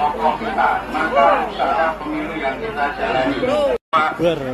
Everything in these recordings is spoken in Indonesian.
tokoh kita, maka usaha pemilu yang kita jalani.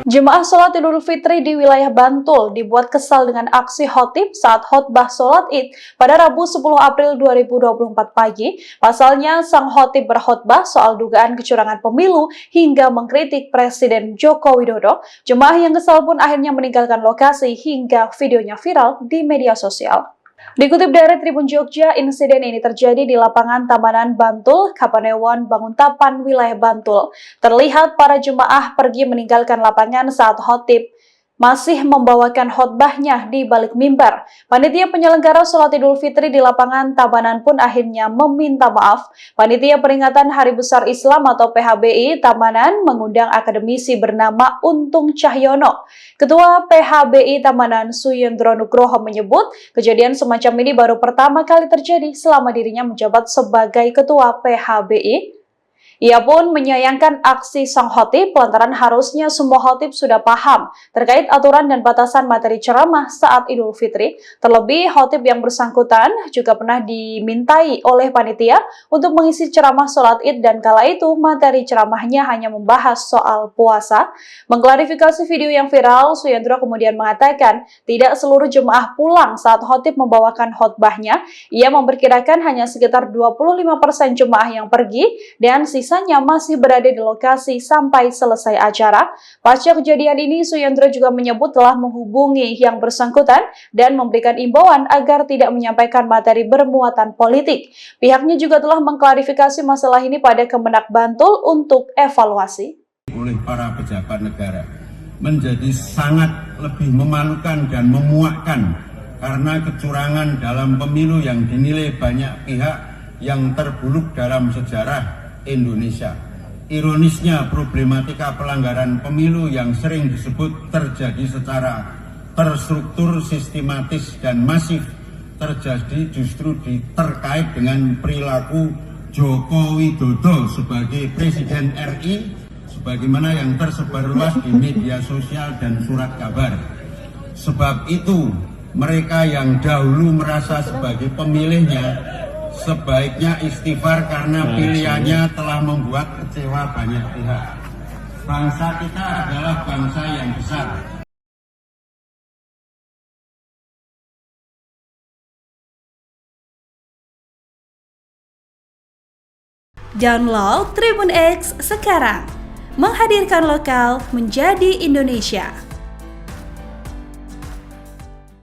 Jemaah sholat Idul Fitri di wilayah Bantul dibuat kesal dengan aksi khotib saat khotbah sholat Id pada Rabu 10 April 2024 pagi. Pasalnya, sang khotib berkhotbah soal dugaan kecurangan pemilu hingga mengkritik Presiden Joko Widodo. Jemaah yang kesal pun akhirnya meninggalkan lokasi hingga videonya viral di media sosial. Dikutip dari Tribun Jogja, insiden ini terjadi di lapangan Tamanan Bantul, Kapanewon, Banguntapan, wilayah Bantul. Terlihat para jemaah pergi meninggalkan lapangan saat khotib masih membawakan khotbahnya di balik mimbar. Panitia penyelenggara sholat Idul Fitri di lapangan Tamanan pun akhirnya meminta maaf. Panitia peringatan Hari Besar Islam atau PHBI Tamanan mengundang akademisi bernama Untung Cahyono. Ketua PHBI Tamanan Suyendro Nugroho menyebut kejadian semacam ini baru pertama kali terjadi selama dirinya menjabat sebagai Ketua PHBI. Ia pun menyayangkan aksi sang khotib lantaran harusnya semua khotib sudah paham terkait aturan dan batasan materi ceramah saat Idul Fitri. Terlebih, khotib yang bersangkutan juga pernah dimintai oleh panitia untuk mengisi ceramah sholat Id dan kala itu materi ceramahnya hanya membahas soal puasa. Mengklarifikasi video yang viral, Suyendro kemudian mengatakan tidak seluruh jemaah pulang saat khotib membawakan khotbahnya. Ia memperkirakan hanya sekitar 25% jemaah yang pergi dan sisanya masih berada di lokasi sampai selesai acara. Pasca kejadian ini, Suyendro juga menyebut telah menghubungi yang bersangkutan dan memberikan imbauan agar tidak menyampaikan materi bermuatan politik. Pihaknya juga telah mengklarifikasi masalah ini pada Kemenak Bantul untuk evaluasi. Oleh para pejabat negara menjadi sangat lebih memalukan dan memuakkan karena kecurangan dalam pemilu yang dinilai banyak pihak yang terburuk dalam sejarah Indonesia. Ironisnya, problematika pelanggaran pemilu yang sering disebut terjadi secara terstruktur, sistematis, dan masif terjadi justru terkait dengan perilaku Joko Widodo sebagai Presiden RI, sebagaimana yang tersebar luas di media sosial dan surat kabar. Sebab itu, mereka yang dahulu merasa sebagai pemilihnya sebaiknya istighfar karena pilihannya telah membuat kecewa banyak pihak. Bangsa kita adalah bangsa yang besar. Download Tribun X sekarang, menghadirkan lokal menjadi Indonesia.